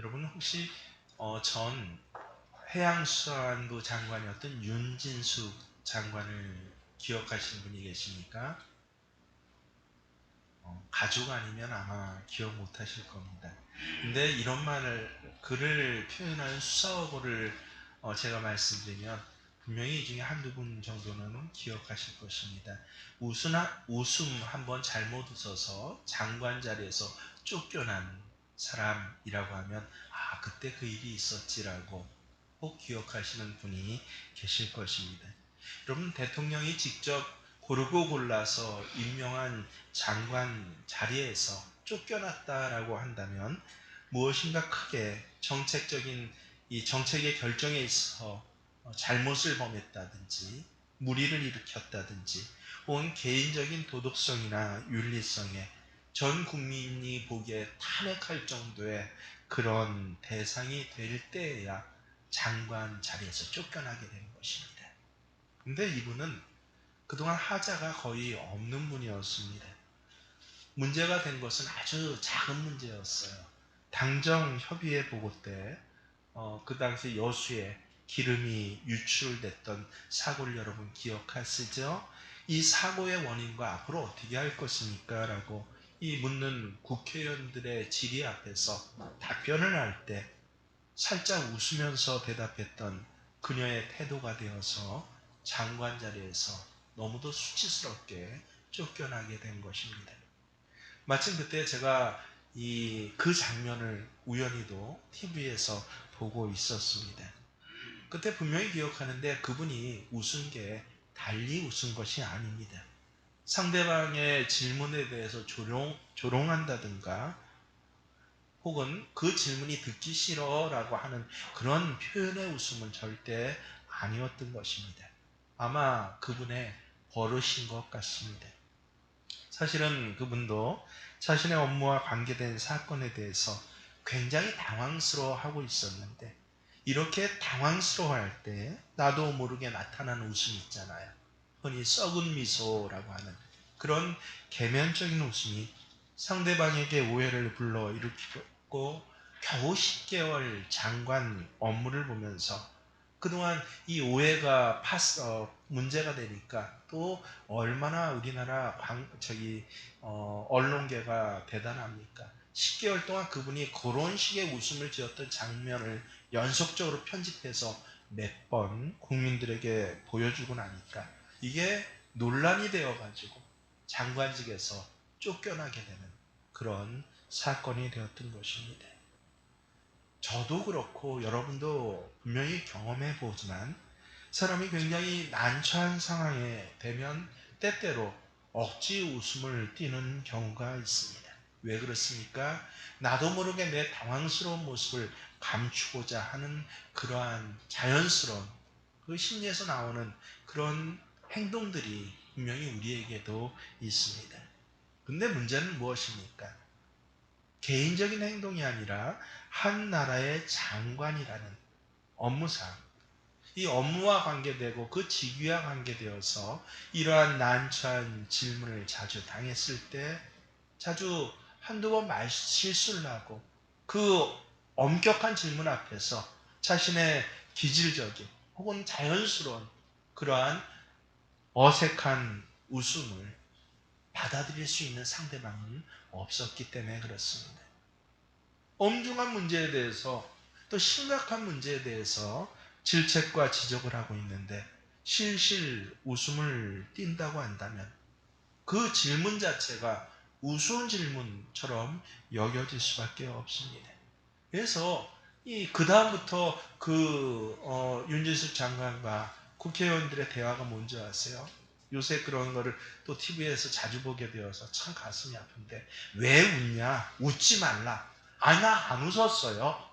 여러분 혹시 전 해양수산부 장관이었던 윤진수 장관을 기억하시는 분이 계십니까? 가족 아니면 아마 기억 못하실 겁니다. 근데 이런 그를 표현한 수사어고를 제가 말씀드리면 분명히 이 중에 한두 분 정도는 기억하실 것입니다. 웃음 한번 잘못 웃어서 장관 자리에서 쫓겨난 사람이라고 하면 그때 그 일이 있었지라고 꼭 기억하시는 분이 계실 것입니다. 여러분 대통령이 직접 고르고 골라서 임명한 장관 자리에서 쫓겨났다라고 한다면 무엇인가 크게 이 정책의 결정에 있어 잘못을 범했다든지 무리를 일으켰다든지 혹은 개인적인 도덕성이나 윤리성에 전 국민이 보기에 탄핵할 정도의 그런 대상이 될 때에야 장관 자리에서 쫓겨나게 되는 것입니다. 근데 이분은 그동안 하자가 거의 없는 분이었습니다. 문제가 된 것은 아주 작은 문제였어요. 당정 협의회 보고 때 그 당시 여수에 기름이 유출됐던 사고를 여러분 기억하시죠? 이 사고의 원인과 앞으로 어떻게 할 것입니까? 라고 이 묻는 국회의원들의 질의 앞에서 답변을 할 때 살짝 웃으면서 대답했던 그녀의 태도가 되어서 장관 자리에서 너무도 수치스럽게 쫓겨나게 된 것입니다. 마침 그때 제가 그 장면을 우연히도 TV에서 보고 있었습니다. 그때 분명히 기억하는데 그분이 웃은 게 달리 웃은 것이 아닙니다. 상대방의 질문에 대해서 조롱한다든가 혹은 그 질문이 듣기 싫어라고 하는 그런 표현의 웃음은 절대 아니었던 것입니다. 아마 그분의 버릇인 것 같습니다. 사실은 그분도 자신의 업무와 관계된 사건에 대해서 굉장히 당황스러워하고 있었는데 이렇게 당황스러워할 때 나도 모르게 나타나는 웃음이 있잖아요. 흔히 썩은 미소라고 하는 그런 계면적인 웃음이 상대방에게 오해를 불러일으키고 겨우 10개월 장관 업무를 보면서 그동안 이 오해가 문제가 되니까 또 얼마나 우리나라 언론계가 대단합니까? 10개월 동안 그분이 그런 식의 웃음을 지었던 장면을 연속적으로 편집해서 몇 번 국민들에게 보여주고 나니까 이게 논란이 되어가지고 장관직에서 쫓겨나게 되는 그런 사건이 되었던 것입니다. 저도 그렇고 여러분도 분명히 경험해 보지만 사람이 굉장히 난처한 상황에 되면 때때로 억지 웃음을 띠는 경우가 있습니다. 왜 그렇습니까? 나도 모르게 내 당황스러운 모습을 감추고자 하는 그러한 자연스러운 그 심리에서 나오는 그런 행동들이 분명히 우리에게도 있습니다. 근데 문제는 무엇입니까? 개인적인 행동이 아니라 한 나라의 장관이라는 업무상 이 업무와 관계되고 그 직위와 관계되어서 이러한 난처한 질문을 자주 당했을 때 자주 한두 번 실수를 하고 그 엄격한 질문 앞에서 자신의 기질적인 혹은 자연스러운 그러한 어색한 웃음을 받아들일 수 있는 상대방은 없었기 때문에 그렇습니다. 엄중한 문제에 대해서 또 심각한 문제에 대해서 질책과 지적을 하고 있는데 실실 웃음을 띈다고 한다면 그 질문 자체가 우스운 질문처럼 여겨질 수밖에 없습니다. 그래서 그 다음부터 윤진숙 장관과 국회의원들의 대화가 뭔지 아세요? 요새 그런 거를 또 TV에서 자주 보게 되어서 참 가슴이 아픈데 왜 웃냐? 웃지 말라. 나 안 웃었어요.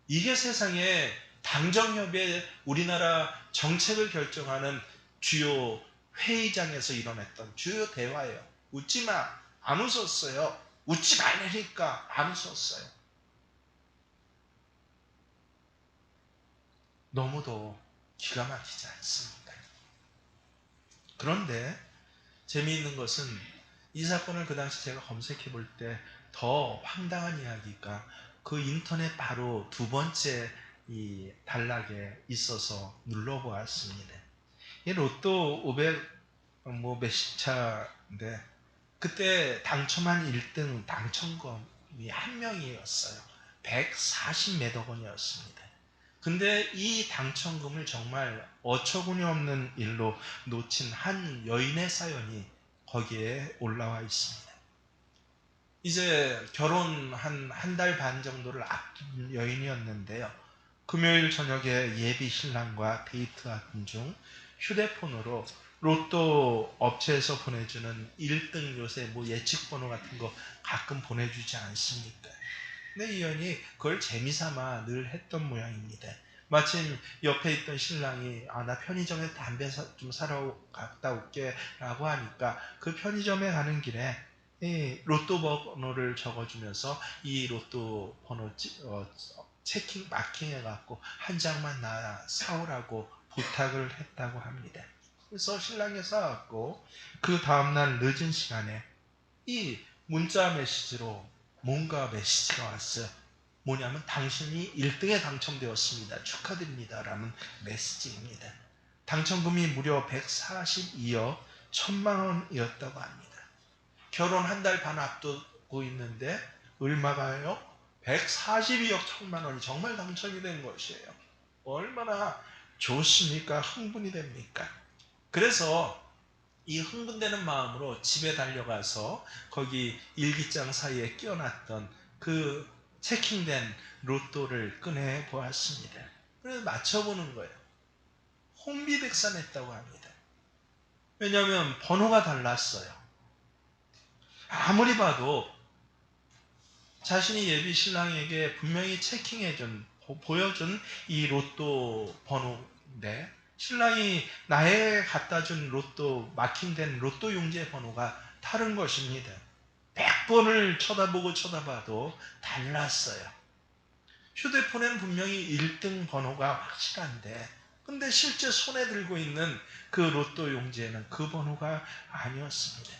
이게 세상에 당정협의회 우리나라 정책을 결정하는 주요 회의장에서 일어났던 주요 대화예요. 웃지 마. 안 웃었어요. 웃지 말라니까 안 웃었어요. 너무도 기가 막히지 않습니까? 그런데 재미있는 것은 이 사건을 그 당시 제가 검색해 볼 때 더 황당한 이야기가 그 인터넷 바로 두 번째 이 단락에 있어서 눌러보았습니다. 이 로또 500 뭐 몇십 차인데 그때 당첨한 1등 당첨금이 한 명이었어요. 140몇 원이었습니다. 근데 이 당첨금을 정말 어처구니 없는 일로 놓친 한 여인의 사연이 거기에 올라와 있습니다. 이제 결혼 한 달 반 정도를 앞둔 여인이었는데요. 금요일 저녁에 예비 신랑과 데이트하던 중 휴대폰으로 로또 업체에서 보내주는 1등 요새 뭐 예측 번호 같은 거 가끔 보내주지 않습니까? 근데 이 여인이 그걸 재미삼아 늘 했던 모양입니다. 마침 옆에 있던 신랑이 나 편의점에 담배 좀 사러 갔다 올게 라고 하니까 그 편의점에 가는 길에 이 로또 번호를 적어주면서 이 로또 번호 체킹 마킹해 갖고 한 장만 나 사오라고 부탁을 했다고 합니다. 그래서 신랑이 사왔고 그 다음날 늦은 시간에 이 문자 메시지로 뭔가 메시지가 왔어요. 뭐냐면 당신이 1등에 당첨되었습니다. 축하드립니다. 라는 메시지입니다. 당첨금이 무려 142억 1천만 원이었다고 합니다. 결혼 한 달 반 앞두고 있는데 얼마가요? 142억 1천만 원이 정말 당첨이 된 것이에요. 얼마나 좋습니까? 흥분이 됩니까? 그래서 이 흥분되는 마음으로 집에 달려가서 거기 일기장 사이에 끼워놨던 그 체킹된 로또를 꺼내 보았습니다. 그래서 맞춰보는 거예요. 혼비백산했다고 합니다. 왜냐하면 번호가 달랐어요. 아무리 봐도 자신이 예비 신랑에게 분명히 보여준 이 로또 번호인데 신랑이 나에 갖다 준 로또 마킹된 로또 용지의 번호가 다른 것입니다. 100번을 쳐다봐도 달랐어요. 휴대폰엔 분명히 1등 번호가 확실한데 근데 실제 손에 들고 있는 그 로또 용지에는 그 번호가 아니었습니다.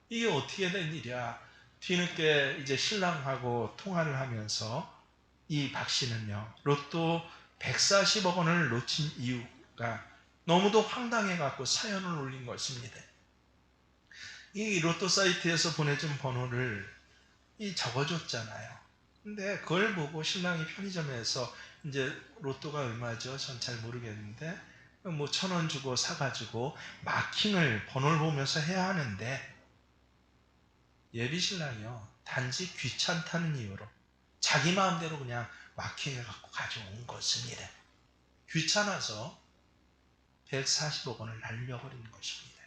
이게 어떻게 된 일이야? 뒤늦게 이제 신랑하고 통화를 하면서 이 박 씨는요, 로또 140억 원을 놓친 이유가 너무도 황당해갖고 사연을 올린 것입니다. 이 로또 사이트에서 보내준 번호를 적어줬잖아요. 근데 그걸 보고 신랑이 편의점에서 이제 로또가 얼마죠? 전 잘 모르겠는데 뭐 1,000원 주고 사가지고 마킹을 번호를 보면서 해야 하는데 예비 신랑이요. 단지 귀찮다는 이유로 자기 마음대로 그냥 마킹해 갖고 가져온 것입니다. 귀찮아서 140억 원을 날려버린 것입니다.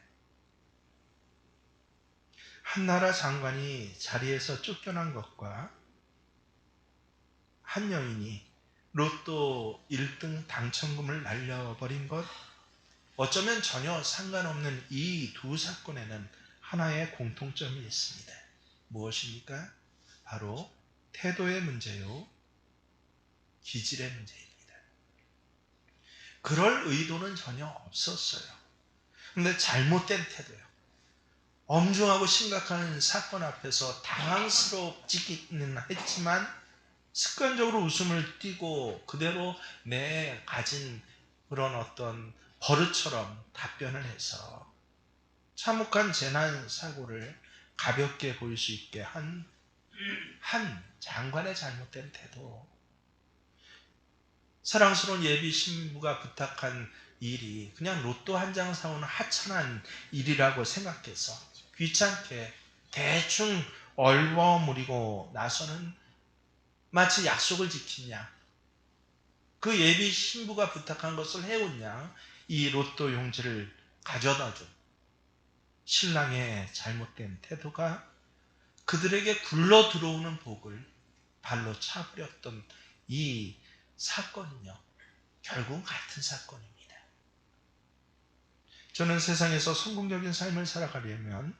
한나라 장관이 자리에서 쫓겨난 것과 한 여인이 로또 1등 당첨금을 날려버린 것, 어쩌면 전혀 상관없는 이 두 사건에는 하나의 공통점이 있습니다. 무엇입니까? 바로 태도의 문제요, 기질의 문제입니다. 그럴 의도는 전혀 없었어요. 근데 잘못된 태도요. 엄중하고 심각한 사건 앞에서 당황스럽지는 했지만 습관적으로 웃음을 띠고 그대로 내 가진 그런 어떤 버릇처럼 답변을 해서 참혹한 재난 사고를 가볍게 보일 수 있게 한 장관의 잘못된 태도. 사랑스러운 예비 신부가 부탁한 일이 그냥 로또 한 장 사오는 하찮은 일이라고 생각해서 귀찮게 대충 얼버무리고 나서는 마치 약속을 지킨 양, 그 예비 신부가 부탁한 것을 해온 양, 이 로또 용지를 가져다 준 신랑의 잘못된 태도가 그들에게 굴러 들어오는 복을 발로 차버렸던 이 사건은요, 결국 같은 사건입니다. 저는 세상에서 성공적인 삶을 살아가려면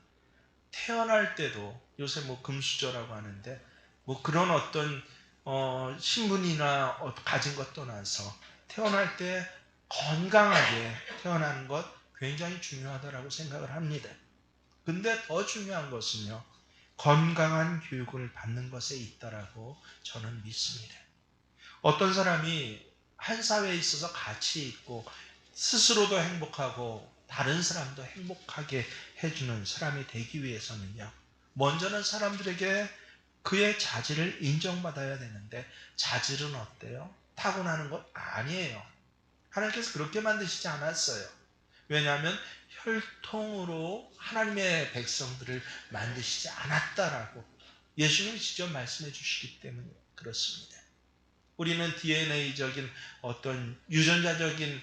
태어날 때도 요새 뭐 금수저라고 하는데 뭐 그런 어떤 신분이나 가진 것 떠나서 태어날 때 건강하게 태어나는 것 굉장히 중요하다고 생각을 합니다. 근데 더 중요한 것은요, 건강한 교육을 받는 것에 있다라고 저는 믿습니다. 어떤 사람이 한 사회에 있어서 가치 있고 스스로도 행복하고 다른 사람도 행복하게 해주는 사람이 되기 위해서는요, 먼저는 사람들에게 그의 자질을 인정받아야 되는데, 자질은 어때요? 타고나는 것 아니에요. 하나님께서 그렇게 만드시지 않았어요. 왜냐하면 혈통으로 하나님의 백성들을 만드시지 않았다라고 예수님이 직접 말씀해 주시기 때문에 그렇습니다. 우리는 DNA적인 어떤 유전자적인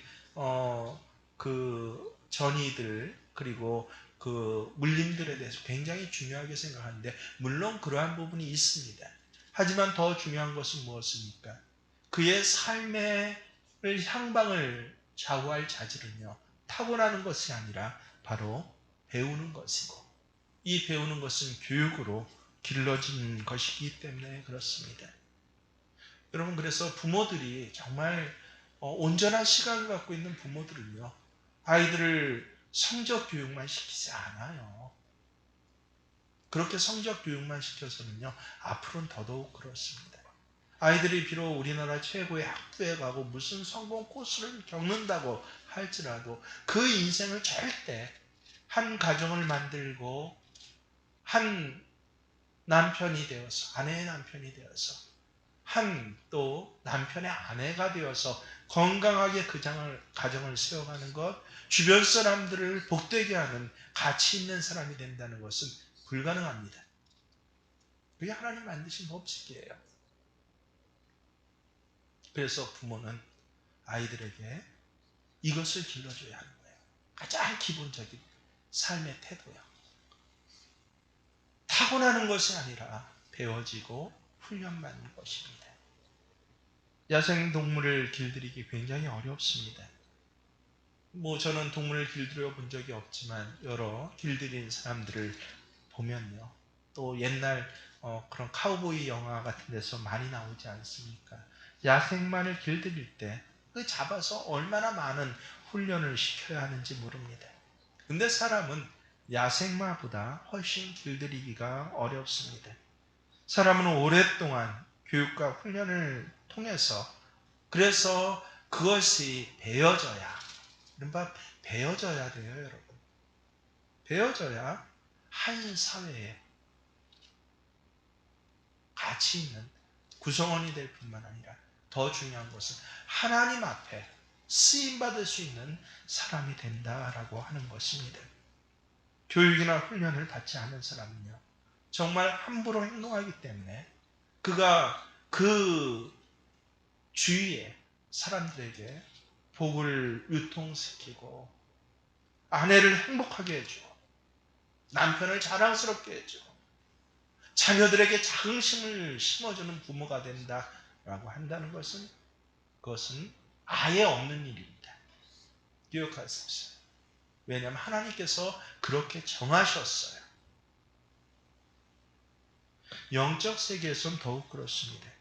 그 전이들, 그리고 그 물림들에 대해서 굉장히 중요하게 생각하는데, 물론 그러한 부분이 있습니다. 하지만 더 중요한 것은 무엇입니까? 그의 삶의 향방을 좌우할 자질은요, 타고나는 것이 아니라 바로 배우는 것이고, 이 배우는 것은 교육으로 길러진 것이기 때문에 그렇습니다. 여러분, 그래서 부모들이 정말 온전한 시각을 갖고 있는 부모들은요, 아이들을 성적 교육만 시키지 않아요. 그렇게 성적 교육만 시켜서는요, 앞으로는 더더욱 그렇습니다. 아이들이 비록 우리나라 최고의 학부에 가고 무슨 성공 코스를 겪는다고 할지라도 그 인생을 절대 한 가정을 만들고 한 남편이 되어서, 아내의 남편이 되어서, 한 또 남편의 아내가 되어서 건강하게 그 가정을 세워가는 것, 주변 사람들을 복되게 하는 가치 있는 사람이 된다는 것은 불가능합니다. 그게 하나님 만드신 법칙이에요. 그래서 부모는 아이들에게 이것을 길러줘야 하는 거예요. 가장 기본적인 삶의 태도요. 타고나는 것이 아니라 배워지고 훈련받는 것입니다. 야생동물을 길들이기 굉장히 어렵습니다. 저는 동물을 길들여 본 적이 없지만 여러 길들인 사람들을 보면요, 또 옛날 그런 카우보이 영화 같은 데서 많이 나오지 않습니까? 야생마를 길들일 때 그 잡아서 얼마나 많은 훈련을 시켜야 하는지 모릅니다. 근데 사람은 야생마보다 훨씬 길들이기가 어렵습니다. 사람은 오랫동안 교육과 훈련을 통해서, 그래서 그것이 배워져야, 이른바 배워져야 돼요, 여러분. 배워져야 한 사회에 가치 있는 구성원이 될 뿐만 아니라, 더 중요한 것은 하나님 앞에 쓰임받을 수 있는 사람이 된다라고 하는 것입니다. 교육이나 훈련을 받지 않은 사람은요, 정말 함부로 행동하기 때문에 그가 그 주위에 사람들에게 복을 유통시키고, 아내를 행복하게 해주고, 남편을 자랑스럽게 해주고, 자녀들에게 자긍심을 심어주는 부모가 된다라고 한다는 것은, 그것은 아예 없는 일입니다. 기억하십시오. 왜냐하면 하나님께서 그렇게 정하셨어요. 영적 세계에서는 더욱 그렇습니다.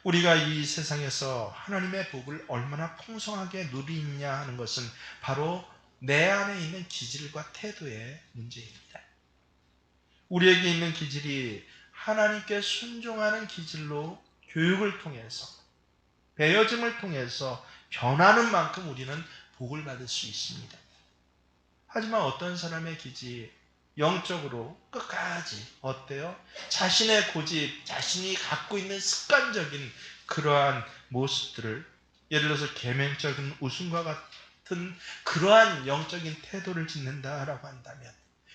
우리가 이 세상에서 하나님의 복을 얼마나 풍성하게 누리느냐 하는 것은 바로 내 안에 있는 기질과 태도의 문제입니다. 우리에게 있는 기질이 하나님께 순종하는 기질로 교육을 통해서, 배워짐을 통해서 변하는 만큼 우리는 복을 받을 수 있습니다. 하지만 어떤 사람의 기질이 영적으로 끝까지 어때요? 자신의 고집, 자신이 갖고 있는 습관적인 그러한 모습들을, 예를 들어서 계명적인 웃음과 같은 그러한 영적인 태도를 짓는다라고 한다면,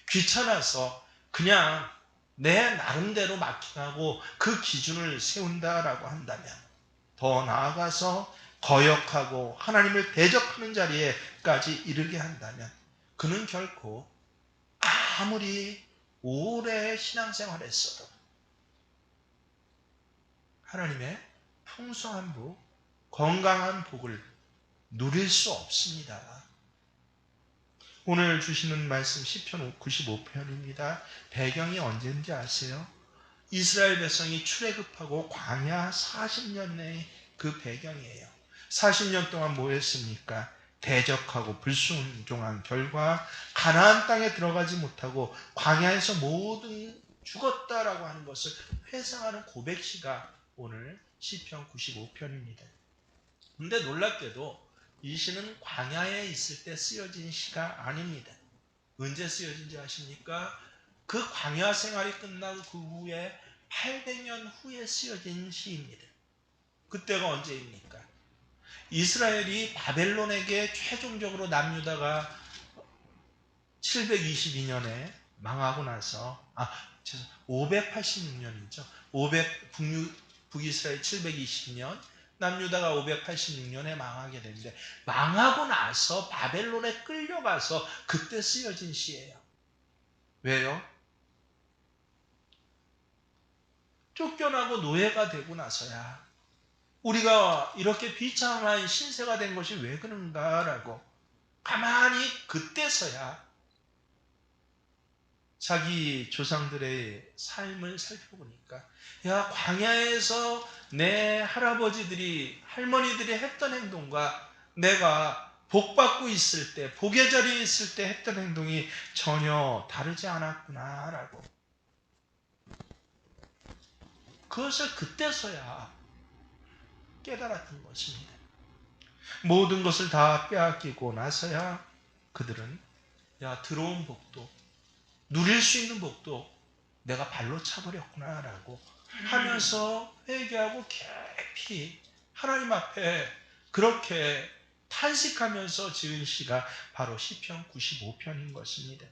귀찮아서 그냥 내 나름대로 마킹하고 그 기준을 세운다라고 한다면, 더 나아가서 거역하고 하나님을 대적하는 자리에까지 이르게 한다면, 그는 결코 아무리 오래 신앙생활 했어도 하나님의 풍성한 복, 건강한 복을 누릴 수 없습니다. 오늘 주시는 말씀 시편 95편입니다. 배경이 언제인지 아세요? 이스라엘 백성이 출애굽하고 광야 40년의 그 배경이에요. 40년 동안 뭐 했습니까? 대적하고 불순종한 결과 가나안 땅에 들어가지 못하고 광야에서 모든 죽었다라고 하는 것을 회상하는 고백시가 오늘 시편 95편입니다. 근데 놀랍게도 이 시는 광야에 있을 때 쓰여진 시가 아닙니다. 언제 쓰여진지 아십니까? 그 광야 생활이 끝나고 그 후에 800년 후에 쓰여진 시입니다. 그때가 언제입니까? 이스라엘이 바벨론에게 최종적으로 남유다가 722년에 망하고 나서 586년이죠. 북이스라엘 722년, 남유다가 586년에 망하게 되는데 망하고 나서 바벨론에 끌려가서 그때 쓰여진 시예요. 왜요? 쫓겨나고 노예가 되고 나서야 우리가 이렇게 비참한 신세가 된 것이 왜 그런가라고 가만히 그때서야 자기 조상들의 삶을 살펴보니까 야, 광야에서 내 할아버지들이 할머니들이 했던 행동과 내가 복받고 있을 때 복의 자리에 있을 때 했던 행동이 전혀 다르지 않았구나라고 그것을 그때서야 깨달았던 것입니다. 모든 것을 다 빼앗기고 나서야 그들은 야, 들어온 복도 누릴 수 있는 복도 내가 발로 차버렸구나라고 하면서 회개하고 깊이 하나님 앞에 그렇게 탄식하면서 지은 시가 바로 시편 95편인 것입니다.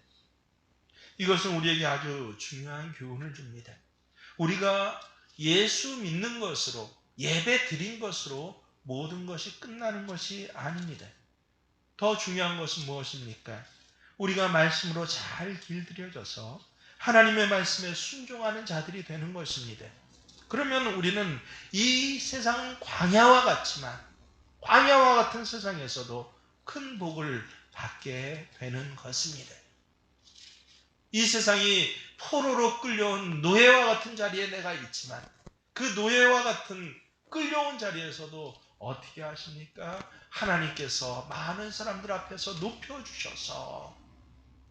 이것은 우리에게 아주 중요한 교훈을 줍니다. 우리가 예수 믿는 것으로 예배 드린 것으로 모든 것이 끝나는 것이 아닙니다. 더 중요한 것은 무엇입니까? 우리가 말씀으로 잘 길들여져서 하나님의 말씀에 순종하는 자들이 되는 것입니다. 그러면 우리는 이 세상 광야와 같지만 광야와 같은 세상에서도 큰 복을 받게 되는 것입니다. 이 세상이 포로로 끌려온 노예와 같은 자리에 내가 있지만 그 노예와 같은 끌려온 자리에서도 어떻게 하십니까? 하나님께서 많은 사람들 앞에서 높여주셔서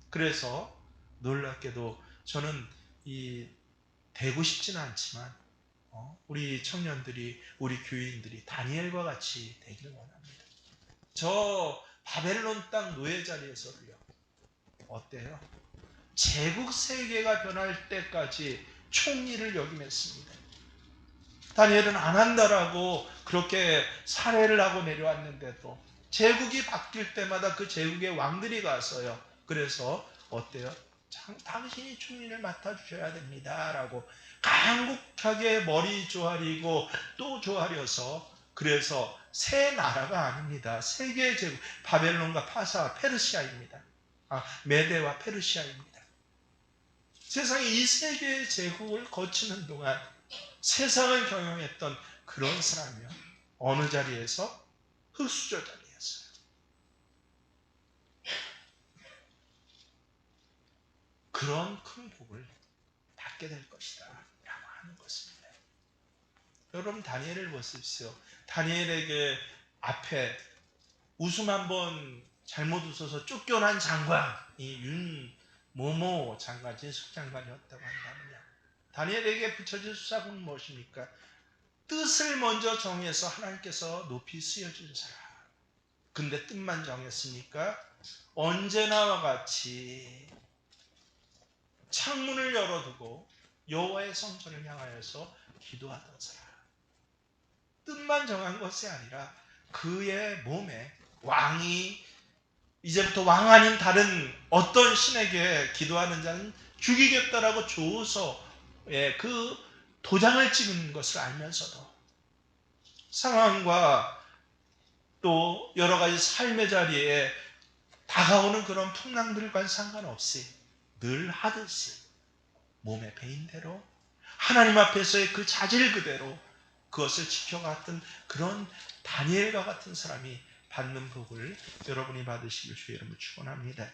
그래서 놀랍게도 저는 되고 싶지는 않지만 우리 청년들이 우리 교인들이 다니엘과 같이 되기를 원합니다. 저 바벨론 땅 노예 자리에서도요. 어때요? 제국 세계가 변할 때까지 총리를 역임했습니다. 다니엘은 안 한다라고 그렇게 살해를 하고 내려왔는데도 제국이 바뀔 때마다 그 제국의 왕들이 가서요. 그래서 어때요? 당신이 총리를 맡아주셔야 됩니다. 라고 강국하게 머리 조아리고 또 조아려서 그래서 새 나라가 아닙니다. 세계의 제국, 바벨론과 파사, 페르시아입니다. 메데와 페르시아입니다. 세상에 이 세계의 제국을 거치는 동안 세상을 경영했던 그런 사람이요. 어느 자리에서? 흙수저 자리에서요. 그런 큰 복을 받게 될 것이다 라고 하는 것입니다. 여러분 다니엘을 보십시오. 다니엘에게 앞에 웃음 한번 잘못 웃어서 쫓겨난 장관이 윤모모 장관, 제숙장관이었다고 한다면요. 다니엘에게 붙여진 수사는 무엇입니까? 뜻을 먼저 정해서 하나님께서 높이 쓰여준 사람. 근데 뜻만 정했습니까? 언제나와 같이 창문을 열어두고 여호와의 성전을 향하여서 기도하던 사람. 뜻만 정한 것이 아니라 그의 몸에 왕이 이제부터 왕 아닌 다른 어떤 신에게 기도하는 자는 죽이겠다라고 조서에 그 도장을 찍은 것을 알면서도 상황과 또 여러 가지 삶의 자리에 다가오는 그런 풍랑들과 상관없이 늘 하듯이 몸에 배인 대로 하나님 앞에서의 그 자질 그대로 그것을 지켜갔던 그런 다니엘과 같은 사람이 받는 복을 여러분이 받으시길 주의 이름으로 축원합니다.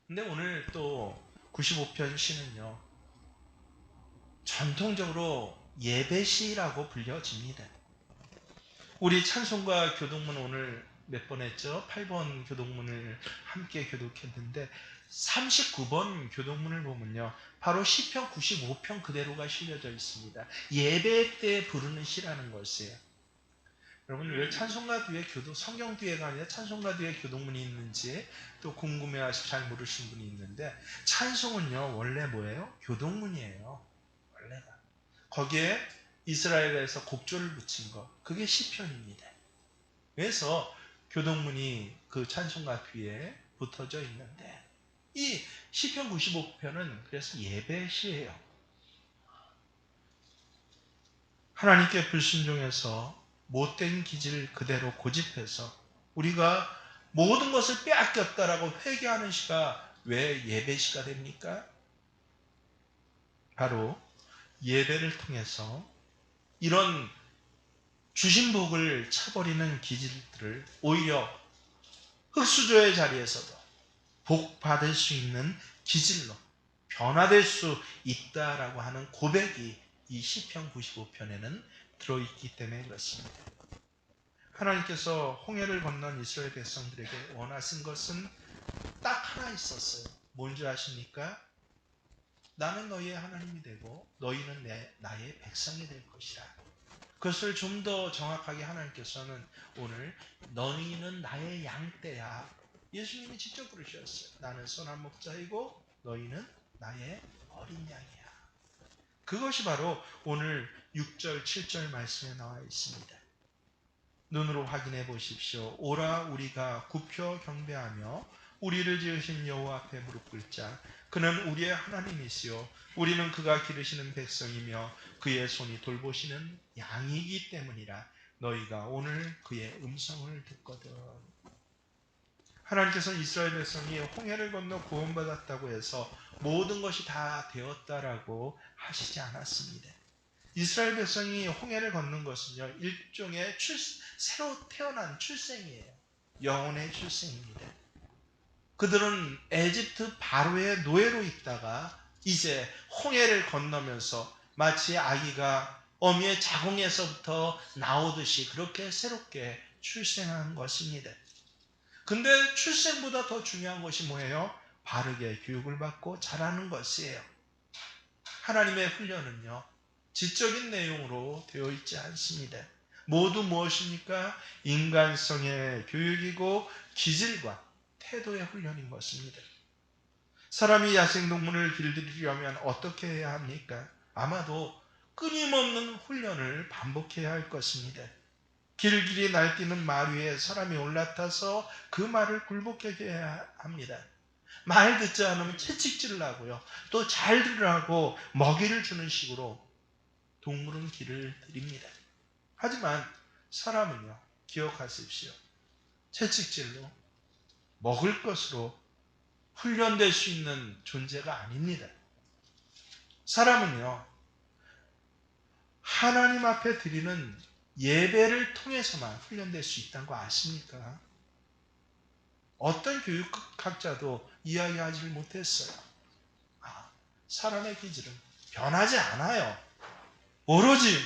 근데 오늘 또 95편 시는요. 전통적으로 예배시라고 불려집니다. 우리 찬송가 교동문 오늘 몇 번 했죠? 8번 교동문을 함께 교독했는데 39번 교동문을 보면요, 바로 시편 95편 그대로가 실려져 있습니다. 예배 때 부르는 시라는 것이에요. 여러분, 왜 찬송가 뒤에 성경 뒤에가 아니라 찬송가 뒤에 교동문이 있는지 또 궁금해하시고 잘 모르시는 분이 있는데, 찬송은요 원래 뭐예요? 교동문이에요. 원래가 거기에 이스라엘에서 곡조를 붙인 거, 그게 시편입니다. 그래서 교동문이 그 찬송가 뒤에 붙어져 있는데, 이 시편 95편은 그래서 예배시예요. 하나님께 불순종해서 못된 기질 그대로 고집해서 우리가 모든 것을 빼앗겼다라고 회개하는 시가 왜 예배시가 됩니까? 바로 예배를 통해서 이런 주신 복을 차버리는 기질들을 오히려 흙수저의 자리에서도 복 받을 수 있는 기질로 변화될 수 있다라고 하는 고백이 이 시편 95편에는 들어있기 때문에 그렇습니다. 하나님께서 홍해를 건넌 이스라엘 백성들에게 원하신 것은 딱 하나 있었어요. 뭔지 아십니까? 나는 너희의 하나님이 되고 너희는 나의 백성이 될 것이라. 그것을 좀 더 정확하게 하나님께서는 오늘 너희는 나의 양떼야, 예수님이 직접 부르셨어요. 나는 선한 목자이고 너희는 나의 어린 양이야. 그것이 바로 오늘 6절 7절 말씀에 나와 있습니다. 눈으로 확인해 보십시오. 오라 우리가 굽혀 경배하며 우리를 지으신 여호와 앞에 무릎 꿇자. 그는 우리의 하나님이시요 우리는 그가 기르시는 백성이며 그의 손이 돌보시는 양이기 때문이라. 너희가 오늘 그의 음성을 듣거든. 하나님께서 이스라엘 백성이 홍해를 건너 구원받았다고 해서 모든 것이 다 되었다라고 하시지 않았습니다. 이스라엘 백성이 홍해를 걷는 것은요, 일종의 새로 태어난 출생이에요. 영혼의 출생입니다. 그들은 에집트 바로의 노예로 있다가 이제 홍해를 건너면서 마치 아기가 어미의 자궁에서부터 나오듯이 그렇게 새롭게 출생한 것입니다. 근데 출생보다 더 중요한 것이 뭐예요? 바르게 교육을 받고 자라는 것이에요. 하나님의 훈련은요, 지적인 내용으로 되어 있지 않습니다. 모두 무엇입니까? 인간성의 교육이고 기질과 태도의 훈련인 것입니다. 사람이 야생동물을 길들이려면 어떻게 해야 합니까? 아마도 끊임없는 훈련을 반복해야 할 것입니다. 길길이 날뛰는 말 위에 사람이 올라타서 그 말을 굴복하게 해야 합니다. 말 듣지 않으면 채찍질을 하고요, 또 잘 들으라고 먹이를 주는 식으로 동물은 길을 들입니다. 하지만 사람은요, 기억하십시오. 채찍질로 먹을 것으로 훈련될 수 있는 존재가 아닙니다. 사람은요, 하나님 앞에 드리는 예배를 통해서만 훈련될 수 있다는 거 아십니까? 어떤 교육학자도 이야기하지 못했어요. 사람의 기질은 변하지 않아요. 오로지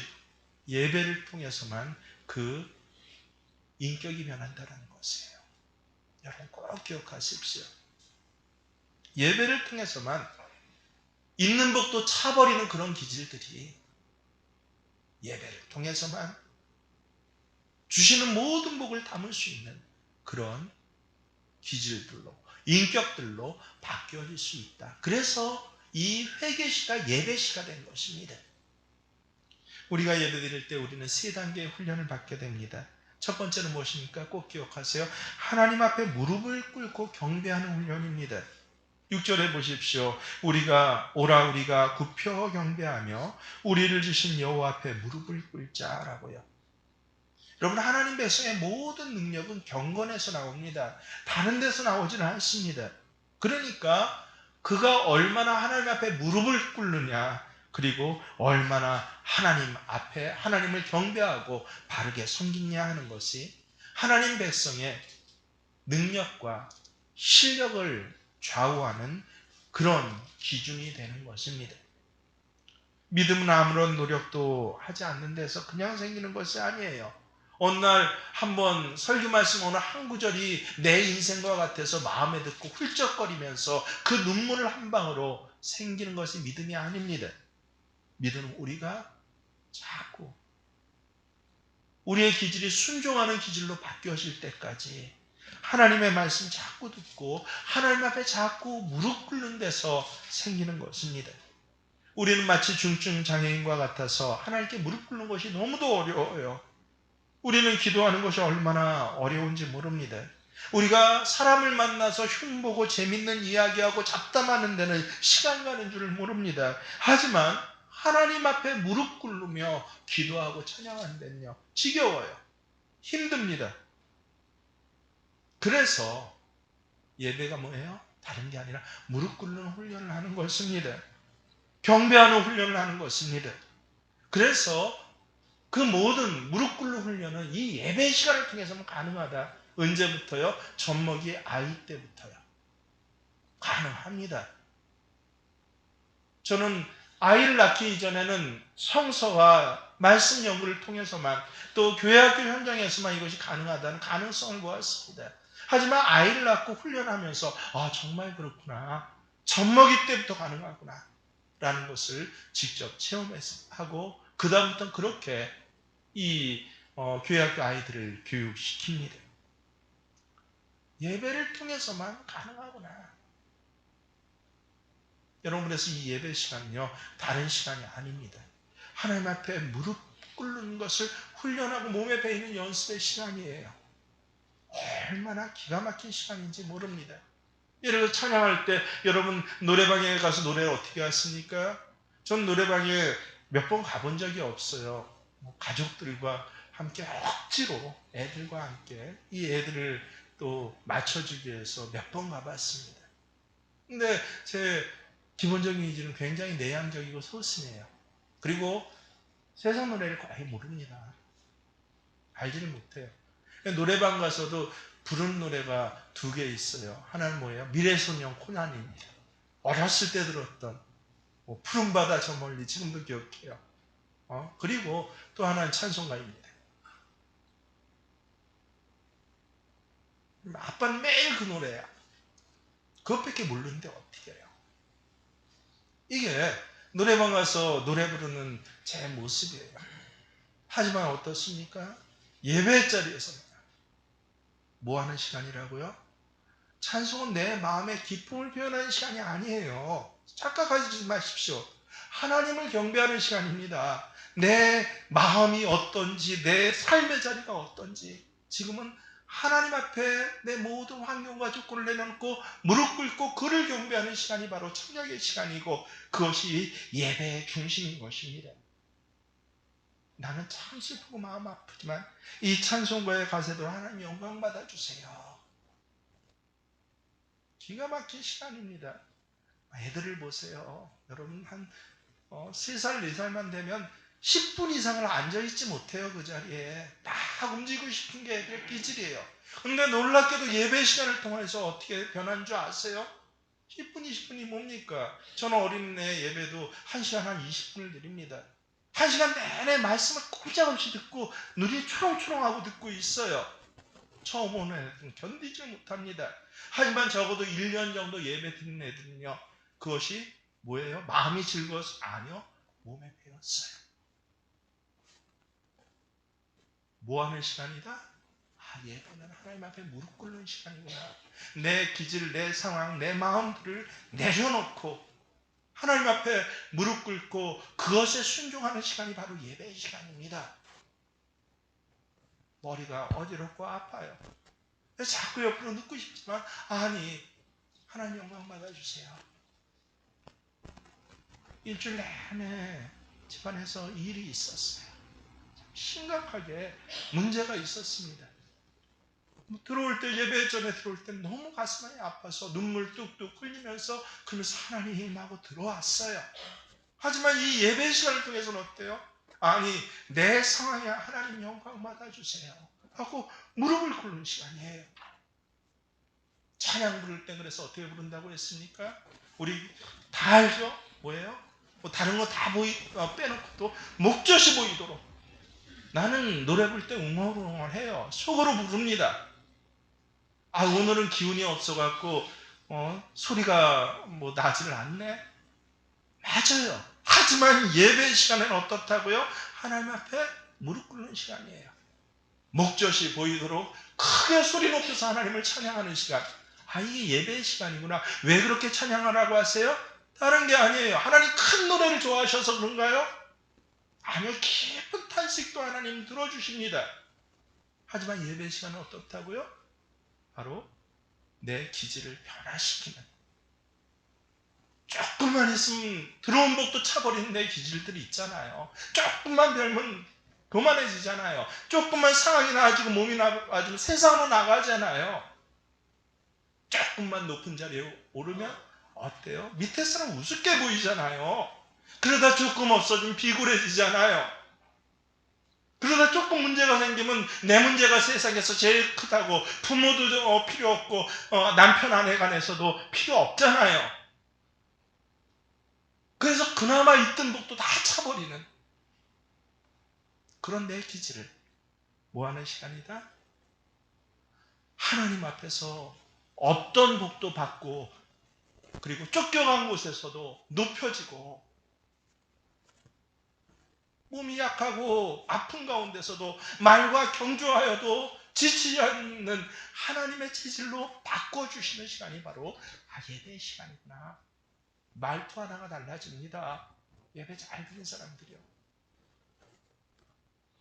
예배를 통해서만 그 인격이 변한다는 것이에요. 여러분 꼭 기억하십시오. 예배를 통해서만 있는 법도 차버리는 그런 기질들이 예배를 통해서만 주시는 모든 복을 담을 수 있는 그런 기질들로, 인격들로 바뀌어질 수 있다. 그래서 이 회개시가 예배시가 된 것입니다. 우리가 예배드릴 때 우리는 세 단계의 훈련을 받게 됩니다. 첫 번째는 무엇입니까? 꼭 기억하세요. 하나님 앞에 무릎을 꿇고 경배하는 훈련입니다. 6절에 보십시오. 우리가 굽혀 경배하며 우리를 주신 여호와 앞에 무릎을 꿇자라고요. 여러분, 하나님 백성의 모든 능력은 경건에서 나옵니다. 다른 데서 나오지는 않습니다. 그러니까 그가 얼마나 하나님 앞에 무릎을 꿇느냐, 그리고 얼마나 하나님 앞에 하나님을 경배하고 바르게 섬기냐 하는 것이 하나님 백성의 능력과 실력을 좌우하는 그런 기준이 되는 것입니다. 믿음은 아무런 노력도 하지 않는 데서 그냥 생기는 것이 아니에요. 어느 날 한번 설교 말씀 오늘 한 구절이 내 인생과 같아서 마음에 듣고 훌쩍거리면서 그 눈물을 한 방으로 생기는 것이 믿음이 아닙니다. 믿음은 우리가 자꾸 우리의 기질이 순종하는 기질로 바뀌어질 때까지 하나님의 말씀 자꾸 듣고 하나님 앞에 자꾸 무릎 꿇는 데서 생기는 것입니다. 우리는 마치 중증 장애인과 같아서 하나님께 무릎 꿇는 것이 너무도 어려워요. 우리는 기도하는 것이 얼마나 어려운지 모릅니다. 우리가 사람을 만나서 흉보고 재밌는 이야기하고 잡담하는 데는 시간 가는 줄을 모릅니다. 하지만 하나님 앞에 무릎 꿇으며 기도하고 찬양하는 데는요, 지겨워요. 힘듭니다. 그래서 예배가 뭐예요? 다른 게 아니라 무릎 꿇는 훈련을 하는 것입니다. 경배하는 훈련을 하는 것입니다. 그래서 그 모든 무릎 꿇는 훈련은 이 예배 시간을 통해서만 가능하다. 언제부터요? 젖먹이 아이 때부터요. 가능합니다. 저는 아이를 낳기 이전에는 성서와 말씀 연구를 통해서만 또 교회학교 현장에서만 이것이 가능하다는 가능성을 보았습니다. 하지만 아이를 낳고 훈련하면서 정말 그렇구나. 젖먹이 때부터 가능하구나. 라는 것을 직접 체험하고 그 다음부터는 그렇게 이 교회학교 아이들을 교육시킵니다. 예배를 통해서만 가능하구나. 여러분, 그래서 이 예배 시간은요, 다른 시간이 아닙니다. 하나님 앞에 무릎 꿇는 것을 훈련하고 몸에 배이는 연습의 시간이에요. 얼마나 기가 막힌 시간인지 모릅니다. 예를 들어 찬양할 때 여러분 노래방에 가서 노래를 어떻게 하십니까? 전 노래방에 몇 번 가본 적이 없어요. 가족들과 함께 억지로 애들과 함께 이 애들을 또 맞춰주기 위해서 몇 번 가봤습니다. 근데 제 기본적인 의지는 굉장히 내향적이고 소심해요. 그리고 세상 노래를 거의 모릅니다. 알지를 못해요. 노래방 가서도 부른 노래가 두 개 있어요. 하나는 뭐예요? 미래소년 코난입니다. 어렸을 때 들었던 푸른바다 저 멀리 지금도 기억해요. 그리고 또 하나는 찬송가입니다. 아빠는 매일 그 노래야. 그것밖에 모르는데 어떻게 해요? 이게 노래방 가서 노래 부르는 제 모습이에요. 하지만 어떻습니까? 예배 자리에서는 뭐 하는 시간이라고요? 찬송은 내 마음의 기쁨을 표현하는 시간이 아니에요. 착각하지 마십시오. 하나님을 경배하는 시간입니다. 내 마음이 어떤지, 내 삶의 자리가 어떤지, 지금은 하나님 앞에 내 모든 환경과 조건을 내놓고 무릎 꿇고 그를 경배하는 시간이 바로 청약의 시간이고 그것이 예배의 중심인 것입니다. 나는 참 슬프고 마음 아프지만 이 찬송가의 가사대로 하나님 영광 받아주세요. 기가 막힌 시간입니다. 애들을 보세요. 여러분 한 3살, 4살만 되면 10분 이상을 앉아있지 못해요. 그 자리에. 막 움직이고 싶은 게 애들의 기질이에요. 그런데 놀랍게도 예배 시간을 통해서 어떻게 변한 줄 아세요? 10분, 20분이 뭡니까? 저는 어린애 예배도 1시간 한 20분을 드립니다. 1시간 내내 말씀을 꼼짝없이 듣고 눈이 초롱초롱하고 듣고 있어요. 처음 오는 애들은 견디지 못합니다. 하지만 적어도 1년 정도 예배 듣는 애들은요. 그것이 뭐예요? 마음이 즐거워서? 아니요. 몸에 배었어요. 뭐 하는 시간이다? 예배는 하나님 앞에 무릎 꿇는 시간이구나. 내 기질, 내 상황, 내 마음들을 내려놓고 하나님 앞에 무릎 꿇고 그것에 순종하는 시간이 바로 예배의 시간입니다. 머리가 어지럽고 아파요. 자꾸 옆으로 눕고 싶지만 아니 하나님 영광 받아주세요. 일주일 내내 집안에서 일이 있었어요. 심각하게 문제가 있었습니다. 들어올 때 예배 전에 들어올 때 너무 가슴이 아파서 눈물 뚝뚝 흘리면서 그러면서 하나님 하고 들어왔어요. 하지만 이 예배 시간을 통해서는 어때요? 아니 내 상황에 하나님 영광 받아주세요 하고 무릎을 꿇는 시간이에요. 찬양 부를 때 그래서 어떻게 부른다고 했습니까? 우리 다 알죠? 뭐예요? 다른 거 다 빼놓고 또 목젖이 보이도록 나는 노래 부를 때 웅얼웅얼해요. 속으로 부릅니다. 아, 오늘은 기운이 없어갖고 소리가 뭐 나지를 않네. 맞아요. 하지만 예배 시간은 어떻다고요? 하나님 앞에 무릎 꿇는 시간이에요. 목젖이 보이도록 크게 소리 높여서 하나님을 찬양하는 시간. 아, 이게 예배의 시간이구나. 왜 그렇게 찬양하라고 하세요? 다른 게 아니에요. 하나님 큰 노래를 좋아하셔서 그런가요? 아니요. 깊은 탄식도 하나님 들어주십니다. 하지만 예배 시간은 어떻다고요? 바로 내 기질을 변화시키는, 조금만 있으면 들어온 복도 차버리는 내 기질들이 있잖아요. 조금만 별면 교만해지잖아요. 조금만 상황이 나아지고 몸이 나아지면 세상으로 나가잖아요. 조금만 높은 자리에 오르면 어때요? 밑에 사람 우습게 보이잖아요. 그러다 조금 없어지면 비굴해지잖아요. 그러다 조금 문제가 생기면 내 문제가 세상에서 제일 크다고, 부모도 필요 없고 남편 아내 간에서도 필요 없잖아요. 그래서 그나마 있던 복도 다 차버리는 그런 내 기질을 뭐하는 시간이다? 하나님 앞에서 어떤 복도 받고, 그리고 쫓겨간 곳에서도 높여지고, 몸이 약하고 아픈 가운데서도 말과 경주하여도 지치지 않는 하나님의 기질로 바꿔주시는 시간이 바로 예배의 시간이구나. 말투 하나가 달라집니다. 예배 잘 드린 사람들이요.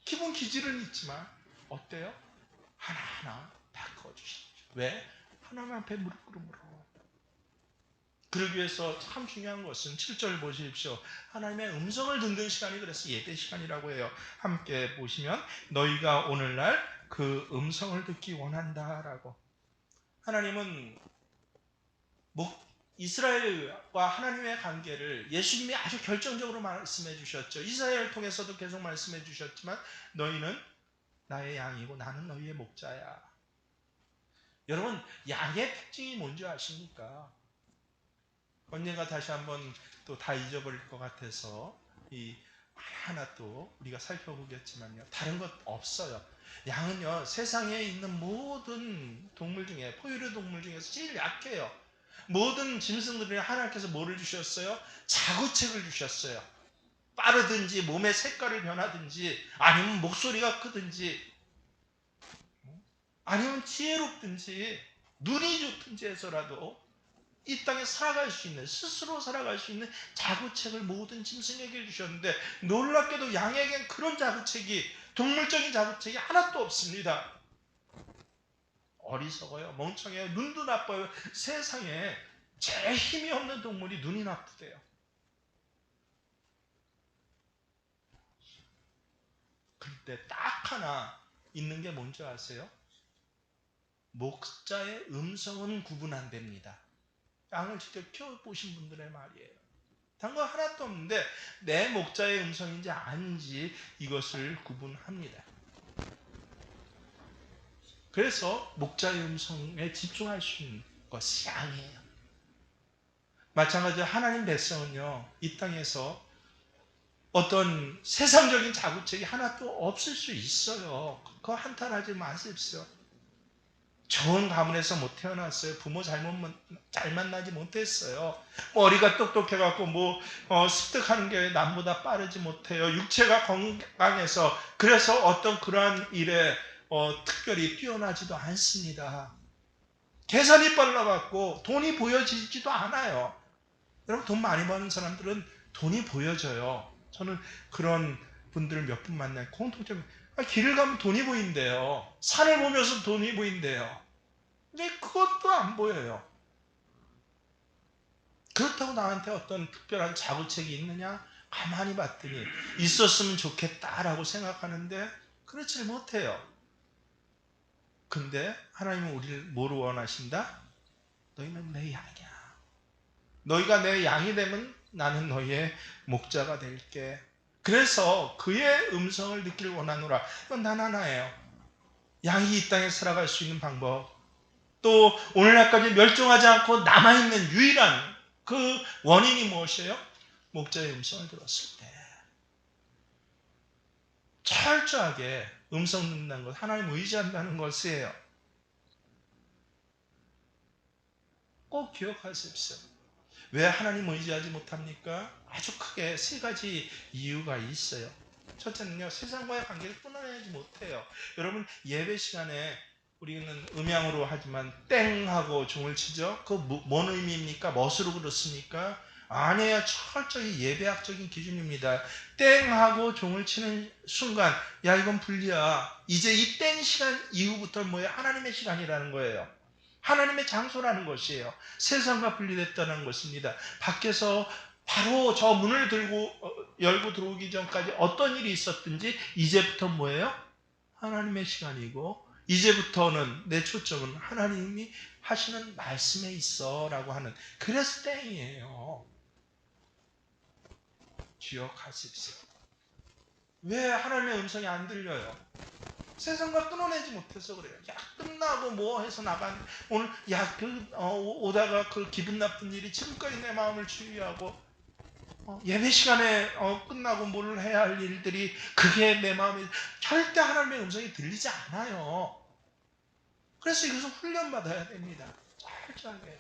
기본 기질은 있지만 어때요? 하나하나 바꿔주시죠. 왜? 하나님 앞에 무릎 꿇음으로. 그러기 위해서 참 중요한 것은 7절 보십시오. 하나님의 음성을 듣는 시간이 그래서 예배 시간이라고 해요. 함께 보시면 너희가 오늘날 그 음성을 듣기 원한다라고. 하나님은 이스라엘과 하나님의 관계를 예수님이 아주 결정적으로 말씀해 주셨죠. 이스라엘을 통해서도 계속 말씀해 주셨지만 너희는 나의 양이고 나는 너희의 목자야. 여러분, 양의 특징이 뭔지 아십니까? 언젠가 다시 한번 또 다 잊어버릴 것 같아서 이 하나 또 우리가 살펴보겠지만요, 다른 것 없어요. 양은요, 세상에 있는 모든 동물 중에, 포유류 동물 중에서 제일 약해요. 모든 짐승들이 하나님께서 뭐를 주셨어요? 자구책을 주셨어요. 빠르든지 몸의 색깔을 변하든지 아니면 목소리가 크든지 아니면 지혜롭든지 눈이 좋든지 해서라도 이 땅에 살아갈 수 있는, 스스로 살아갈 수 있는 자구책을 모든 짐승에게 주셨는데, 놀랍게도 양에겐 그런 자구책이, 동물적인 자구책이 하나도 없습니다. 어리석어요. 멍청해요. 눈도 나빠요. 세상에 제일 힘이 없는 동물이 눈이 나쁘대요. 그때 딱 하나 있는 게 뭔지 아세요? 목자의 음성은 구분 안 됩니다. 양을 직접 키워보신 분들의 말이에요. 다른 거 하나도 없는데 내 목자의 음성인지 아닌지 이것을 구분합니다. 그래서 목자의 음성에 집중할 수 있는 것이 양이에요. 마찬가지로 하나님 백성은요, 이 땅에서 어떤 세상적인 자구책이 하나도 없을 수 있어요. 그거 한탄하지 마십시오. 좋은 가문에서 못 태어났어요. 부모 잘 만나지 못했어요. 머리가 똑똑해갖고 습득하는 게 남보다 빠르지 못해요. 육체가 건강해서 그래서 어떤 그러한 일에 특별히 뛰어나지도 않습니다. 계산이 빨라갖고 돈이 보여지지도 않아요. 여러분, 돈 많이 버는 사람들은 돈이 보여져요. 저는 그런 분들을 몇 분 만나요. 공통점이 길을 가면 돈이 보인대요. 산을 보면서 돈이 보인대요. 근데 그것도 안 보여요. 그렇다고 나한테 어떤 특별한 자구책이 있느냐? 가만히 봤더니 있었으면 좋겠다라고 생각하는데 그렇지 못해요. 근데 하나님은 우리를 뭐로 원하신다? 너희는 내 양이야. 너희가 내 양이 되면 나는 너희의 목자가 될게. 그래서 그의 음성을 듣기를 원하노라. 이건 단 하나예요. 양이 이 땅에 살아갈 수 있는 방법. 또 오늘날까지 멸종하지 않고 남아있는 유일한 그 원인이 무엇이에요? 목자의 음성을 들었을 때. 철저하게 음성 듣는다는 것, 하나님 의지한다는 것이에요. 꼭 기억하십시오. 왜 하나님 의지하지 못합니까? 아주 크게 세 가지 이유가 있어요. 첫째는요, 세상과의 관계를 끊어내지 못해요. 여러분, 예배 시간에 우리는 음양으로 하지만 땡 하고 종을 치죠. 그 뭔 의미입니까? 멋으로 그렇습니까? 아니에요. 철저히 예배학적인 기준입니다. 땡 하고 종을 치는 순간, 야, 이건 분리야. 이제 이 땡 시간 이후부터 뭐예요? 하나님의 시간이라는 거예요. 하나님의 장소라는 것이에요. 세상과 분리됐다는 것입니다. 밖에서 바로 저 문을 열고 들어오기 전까지 어떤 일이 있었든지 이제부터 뭐예요? 하나님의 시간이고 이제부터는 내 초점은 하나님이 하시는 말씀에 있어 라고 하는, 그래서 땡이에요. 기억하십시오. 왜 하나님의 음성이 안 들려요? 세상과 끊어내지 못해서 그래요. 야, 끝나고 뭐 해서 나간, 오늘, 야, 오다가 그 기분 나쁜 일이 지금까지 내 마음을 치유하고, 예배 시간에 끝나고 뭘 해야 할 일들이, 그게 내 마음에, 절대 하나님의 음성이 들리지 않아요. 그래서 이것은 훈련받아야 됩니다. 철저하게.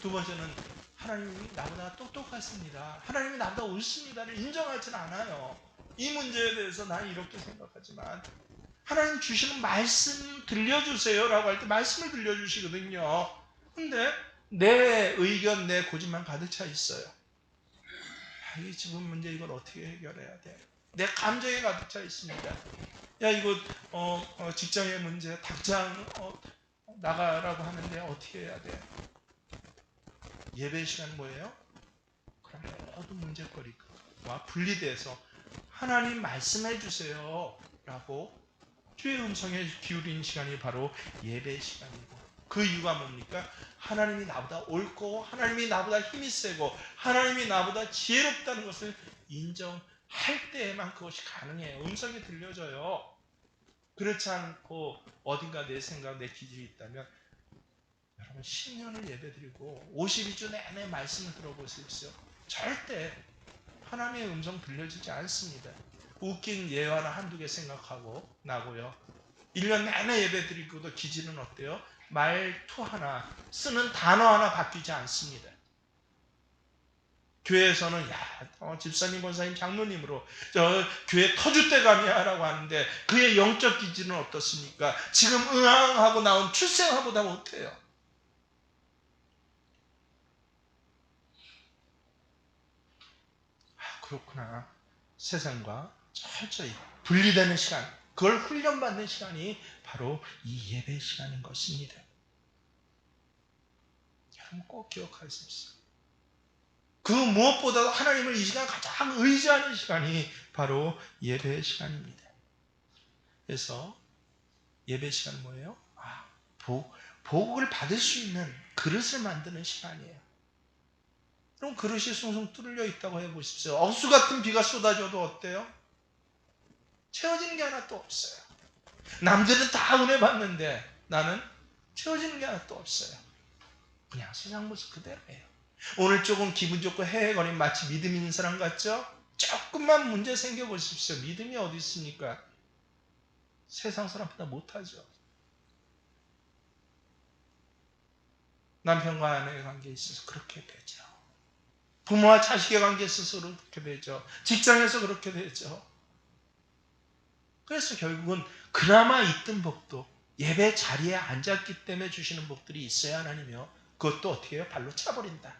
두 번째는, 하나님이 나보다 똑똑하십니다. 하나님이 나보다 옳습니다를 인정하지는 않아요. 이 문제에 대해서 나는 이렇게 생각하지만, 하나님 주시는 말씀 들려주세요 라고 할 때 말씀을 들려주시거든요. 근데 내 의견, 내 고집만 가득 차 있어요. 이 지금 문제 이걸 어떻게 해결해야 돼? 내 감정에 가득 차 있습니다. 야, 이거 직장의 문제, 당장 나가라고 하는데 어떻게 해야 돼? 예배 시간 뭐예요? 그럼 모든 문제거리와 분리돼서 하나님 말씀해 주세요 라고 주의 음성에 기울이는 시간이 바로 예배 시간이고, 그 이유가 뭡니까? 하나님이 나보다 옳고 하나님이 나보다 힘이 세고 하나님이 나보다 지혜롭다는 것을 인정할 때에만 그것이 가능해요. 음성이 들려져요. 그렇지 않고 어딘가 내 생각, 내 기질이 있다면, 여러분 10년을 예배드리고 52주 내내 말씀을 들어보십시오. 절대 하나님의 음성 들려지지 않습니다. 웃긴 예화나 한두 개 생각하고 나고요. 1년 내내 예배드리고도 기질은 어때요? 말투 하나, 쓰는 단어 하나 바뀌지 않습니다. 교회에서는 집사님, 권사님, 장로님으로 저 교회 터줏대감이야 라고 하는데 그의 영적 기질은 어떻습니까? 지금 응앙하고 나온 출생아보다 못해요. 그렇구나. 세상과 철저히 분리되는 시간, 그걸 훈련받는 시간이 바로 이 예배 시간인 것입니다. 여러분 꼭 기억하십시오. 그 무엇보다도 하나님을 이 시간 가장 의지하는 시간이 바로 예배 시간입니다. 그래서 예배 시간은 뭐예요? 보복을 받을 수 있는 그릇을 만드는 시간이에요. 그럼 그릇이 숭숭 뚫려 있다고 해보십시오. 억수 같은 비가 쏟아져도 어때요? 채워지는 게 하나도 없어요. 남들은 다 은혜 받는데 나는 채워지는 게 하나도 없어요. 그냥 세상 모습 그대로예요. 오늘 조금 기분 좋고 헤헤거리면 마치 믿음 있는 사람 같죠? 조금만 문제 생겨보십시오. 믿음이 어디 있습니까? 세상 사람보다 못하죠. 남편과 아내의 관계에 있어서 그렇게 되죠. 부모와 자식의 관계에 있어서 그렇게 되죠. 직장에서 그렇게 되죠. 그래서 결국은 그나마 있던 복도, 예배 자리에 앉았기 때문에 주시는 복들이 있어야 하나님이요. 그것도 어떻게 해요? 발로 차버린다.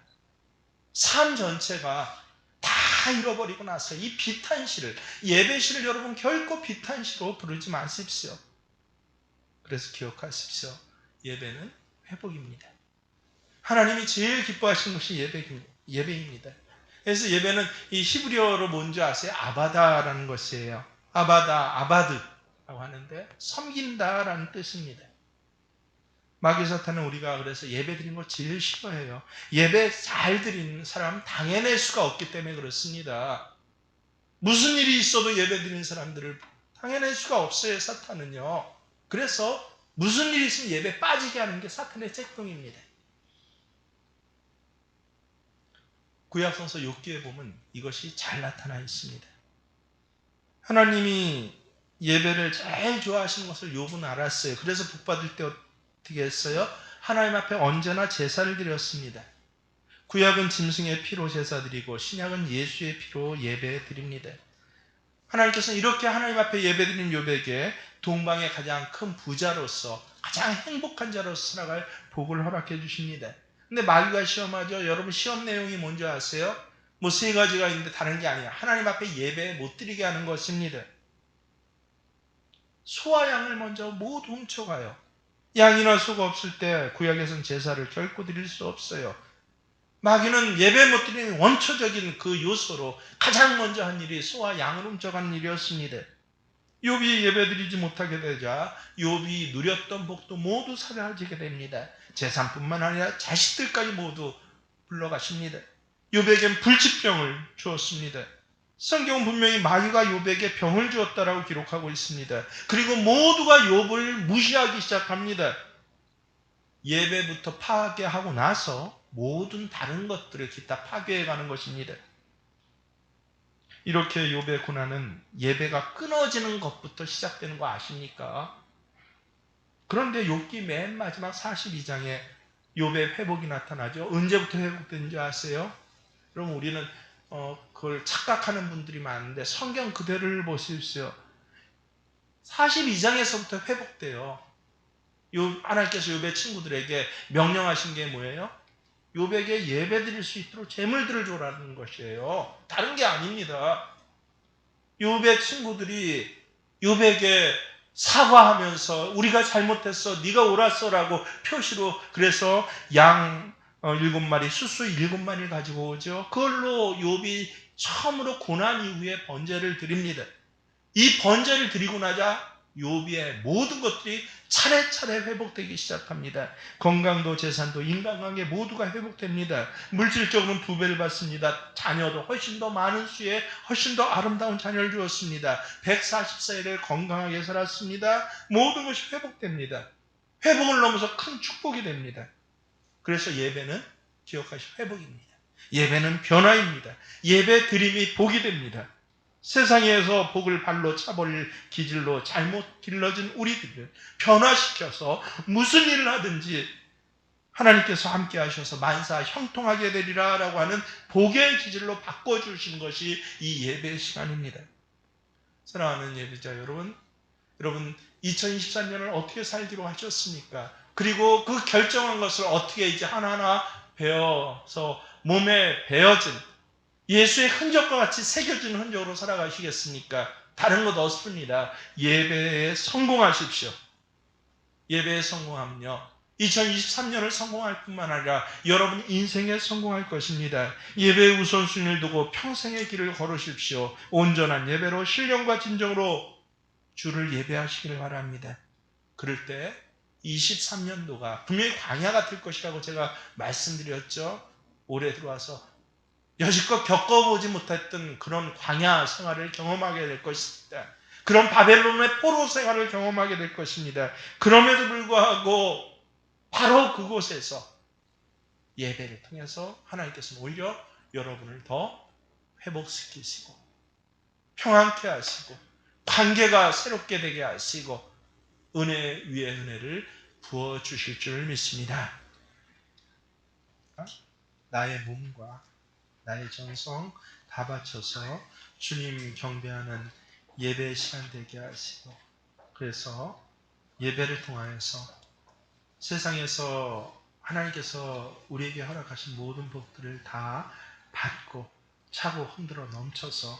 삶 전체가 다 잃어버리고 나서 이 비탄시를, 예배시를 여러분 결코 비탄시로 부르지 마십시오. 그래서 기억하십시오. 예배는 회복입니다. 하나님이 제일 기뻐하시는 것이 예배입니다. 그래서 예배는 이 히브리어로 뭔지 아세요? 아바다라는 것이에요. 아바드라고 하는데 섬긴다라는 뜻입니다. 마귀 사탄은 우리가 그래서 예배 드리는 걸 제일 싫어해요. 예배 잘 드리는 사람 당해낼 수가 없기 때문에 그렇습니다. 무슨 일이 있어도 예배 드리는 사람들을 당해낼 수가 없어요, 사탄은요. 그래서 무슨 일이 있으면 예배 빠지게 하는 게 사탄의 책동입니다. 구약성서 욥기에 보면 이것이 잘 나타나 있습니다. 하나님이 예배를 제일 좋아하시는 것을 욥은 알았어요. 그래서 복받을 때 어떻게 했어요? 하나님 앞에 언제나 제사를 드렸습니다. 구약은 짐승의 피로 제사 드리고 신약은 예수의 피로 예배 드립니다. 하나님께서는 이렇게 하나님 앞에 예배드린 욥에게 동방의 가장 큰 부자로서 가장 행복한 자로서 살아갈 복을 허락해 주십니다. 근데 마귀가 시험하죠. 여러분 시험 내용이 뭔지 아세요? 뭐 세 가지가 있는데 다른 게 아니에요. 하나님 앞에 예배 못 드리게 하는 것입니다. 소와 양을 먼저 모두 훔쳐가요. 양이나 소가 없을 때 구약에서는 제사를 결코 드릴 수 없어요. 마귀는 예배 못 드리는 원초적인 그 요소로 가장 먼저 한 일이 소와 양을 훔쳐가는 일이었습니다. 욥이 예배드리지 못하게 되자 욥이 누렸던 복도 모두 사라지게 됩니다. 재산뿐만 아니라 자식들까지 모두 불러가십니다. 욥에겐 불치병을 주었습니다. 성경은 분명히 마귀가 욥에게 병을 주었다라고 기록하고 있습니다. 그리고 모두가 욥을 무시하기 시작합니다. 예배부터 파괴하고 나서 모든 다른 것들을 기타 파괴해가는 것입니다. 이렇게 욥의 고난은 예배가 끊어지는 것부터 시작되는 거 아십니까? 그런데 욥기 맨 마지막 42장에 욥의 회복이 나타나죠. 언제부터 회복된지 아세요? 그럼 우리는 그걸 착각하는 분들이 많은데 성경 그대로를 보십시오. 42장에서부터 회복돼요. 하나님께서 욥의 친구들에게 명령하신 게 뭐예요? 욥에게 예배드릴 수 있도록 재물들을 줘라는 것이에요. 다른 게 아닙니다. 욥의 친구들이 욥에게 사과하면서 우리가 잘못했어, 네가 옳았어라고 표시로 그래서 양 7마리, 수수 7마리를 가지고 오죠. 그걸로 욥이 처음으로 고난 이후에 번제를 드립니다. 이 번제를 드리고 나자 욥의 모든 것들이 차례차례 회복되기 시작합니다. 건강도 재산도 인간관계 모두가 회복됩니다. 물질적으로는 두 배를 받습니다. 자녀도 훨씬 더 많은 수에 훨씬 더 아름다운 자녀를 주었습니다. 140세를 건강하게 살았습니다. 모든 것이 회복됩니다. 회복을 넘어서 큰 축복이 됩니다. 그래서 예배는 기억하시 회복입니다. 예배는 변화입니다. 예배 드림이 복이 됩니다. 세상에서 복을 발로 차버릴 기질로 잘못 길러진 우리들을 변화시켜서 무슨 일을 하든지 하나님께서 함께 하셔서 만사 형통하게 되리라 라고 하는 복의 기질로 바꿔주신 것이 이 예배 시간입니다. 사랑하는 예배자 여러분, 2023년을 어떻게 살기로 하셨습니까? 그리고 그 결정한 것을 어떻게 이제 하나하나 배워서 몸에 배어진 예수의 흔적과 같이 새겨진 흔적으로 살아가시겠습니까? 다른 것 없습니다. 예배에 성공하십시오. 예배에 성공하면요. 2023년을 성공할 뿐만 아니라 여러분 인생에 성공할 것입니다. 예배의 우선순위를 두고 평생의 길을 걸으십시오. 온전한 예배로 신령과 진정으로 주를 예배하시기를 바랍니다. 그럴 때 23년도가 분명히 광야가 될 것이라고 제가 말씀드렸죠. 올해 들어와서 여지껏 겪어보지 못했던 그런 광야 생활을 경험하게 될 것입니다. 그런 바벨론의 포로 생활을 경험하게 될 것입니다. 그럼에도 불구하고 바로 그곳에서 예배를 통해서 하나님께서는 오히려 여러분을 더 회복시키시고 평안케 하시고 관계가 새롭게 되게 하시고 은혜 위에 은혜를 부어주실 줄 믿습니다. 나의 몸과 나의 정성 다 바쳐서 주님 경배하는 예배 시간 되게 하시고 그래서 예배를 통하여서 세상에서 하나님께서 우리에게 허락하신 모든 복들을 다 받고 차고 흔들어 넘쳐서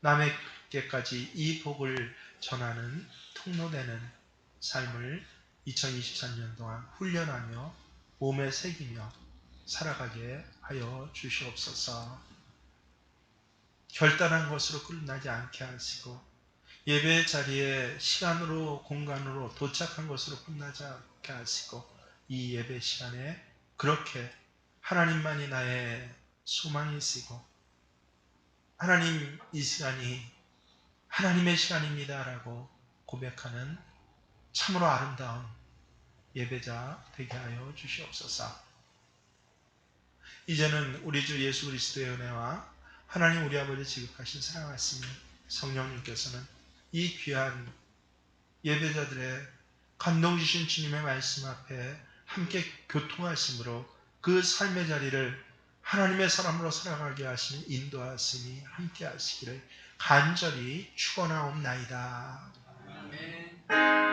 남에게까지 이 복을 전하는 통로되는 삶을 2023년 동안 훈련하며 몸에 새기며 살아가게 하여 주시옵소서. 결단한 것으로 끝나지 않게 하시고 예배 자리에 시간으로 공간으로 도착한 것으로 끝나지 않게 하시고 이 예배 시간에 그렇게 하나님만이 나의 소망이시고 하나님 이 시간이 하나님의 시간입니다 라고 고백하는 참으로 아름다운 예배자 되게 하여 주시옵소서. 이제는 우리 주 예수 그리스도의 은혜와 하나님 우리 아버지 지극하신 사랑하시는 성령님께서는 이 귀한 예배자들의 감동 주신 주님의 말씀 앞에 함께 교통하심으로 그 삶의 자리를 하나님의 사람으로 살아가게 하시는 인도하심이 함께 하시기를 간절히 축원하옵나이다. 아멘.